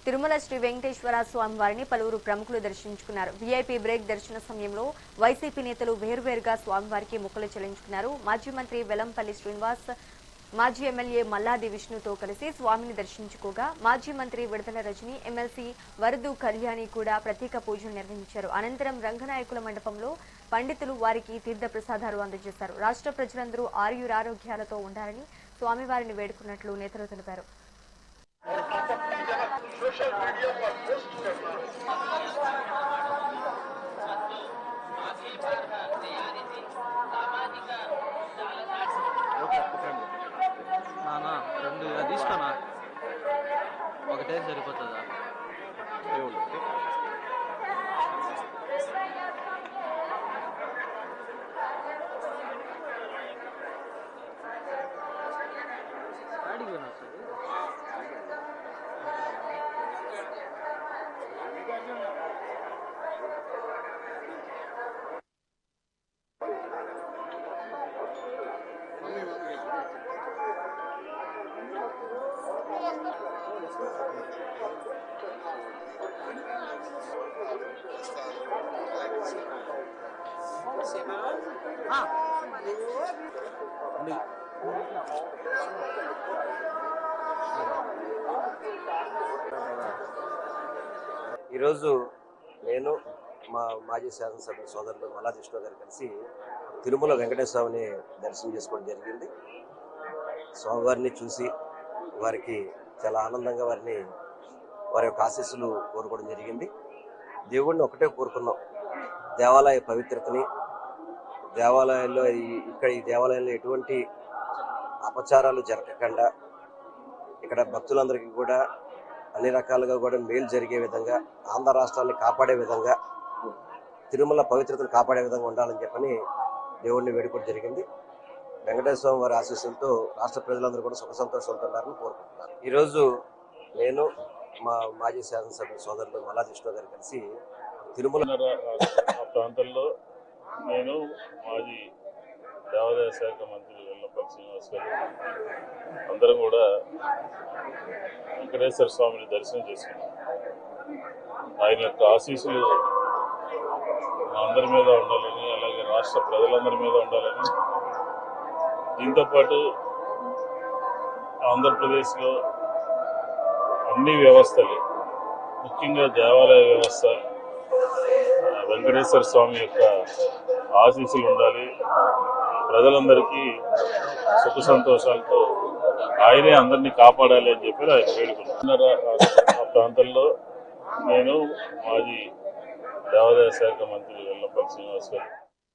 తిరుమల శ్రీ వెంకటేశ్వర స్వామి వారిని పలువురు ప్రముఖులు దర్శించుకున్నారు. వీఐపీ బ్రేక్ దర్శన సమయంలో వైసీపీ నేతలు వేరువేరుగా స్వామివారికి మొక్కులు చెల్లించుకున్నారు. మాజీ మంత్రి వెల్లంపల్లి శ్రీనివాస్, మాజీ ఎమ్మెల్యే మల్లాది విష్ణుతో కలిసి స్వామిని దర్శించుకోగా మాజీ మంత్రి విడదల రజని, ఎమ్మెల్సీ వరదు కళ్యాణి కూడా ప్రత్యేక పూజలు నిర్వహించారు. అనంతరం రంగనాయకుల మండపంలో పండితులు వారికి తీర్థ ప్రసాదాలు అందజేశారు. రాష్ట్ర ప్రజలందరూ ఆరోగ్యాలతో ఉండాలని స్వామివారిని వేడుకున్నట్లు నేతలు తెలిపారు. सोशल मीडिया पर पोस्ट करना నానా రెండు తీసుకోనా ఒకటే సరిపోతుందా? ఈరోజు నేను మా మాజీ శాసనసభ్యుల సోదరులు మల్లాది విష్ణు గారు కలిసి తిరుమల వెంకటేశ్వర స్వామిని దర్శనం చేసుకోవడం జరిగింది. స్వామివారిని చూసి వారికి చాలా ఆనందంగా వారి యొక్క ఆశీస్సులు కోరుకోవడం జరిగింది. దేవుడిని ఒకటే కోరుకున్నాం, దేవాలయ పవిత్రతని, దేవాలయాల్లో ఈ దేవాలయంలో ఎటువంటి అపచారాలు జరగకుండా ఇక్కడ భక్తులందరికీ కూడా అన్ని రకాలుగా కూడా మేలు జరిగే విధంగా, ఆంధ్ర రాష్ట్రాన్ని కాపాడే విధంగా, తిరుమల పవిత్రతను కాపాడే విధంగా ఉండాలని చెప్పని దేవుడిని వేడుకోవడం జరిగింది. వెంకటేశ్వర స్వామి వారి ఆశీస్సులతో రాష్ట్ర ప్రజలందరూ కూడా సుఖ సంతోషాలతో ఉండాలని కోరుకుంటున్నారు. ఈరోజు నేను మా మాజీ శాసనసభ్యుల సోదరులు మల్లాది విష్ణు గారు కలిసి తిరుమల ప్రాంతంలో నేను మాజీ దేవాదాయ శాఖ మంత్రి వెల్లంపల్లి శ్రీనివాస్ గారు అందరం కూడా వెంకటేశ్వర స్వామిని దర్శనం చేసుకున్నాం. ఆయన యొక్క ఆశీస్సులు మా అందరి మీద ఉండాలని, అలాగే రాష్ట్ర ప్రజలందరి మీద ఉండాలని, దీంతోపాటు ఆంధ్రప్రదేశ్లో అన్ని వ్యవస్థలు, ముఖ్యంగా దేవాలయ వ్యవస్థ, వెంకటేశ్వర స్వామి యొక్క ఆశీస్సులు ఉండాలి, ప్రజలందరికీ సుఖ సంతోషాలతో ఆయనే అందరినీ కాపాడాలి అని చెప్పి ఆయన వేడుకున్నారు. ఆ ప్రాంతంలో నేను మాజీ దేవాదాయ శాఖ మంత్రి వెల్లంపల్లి శ్రీనివాస్ గారు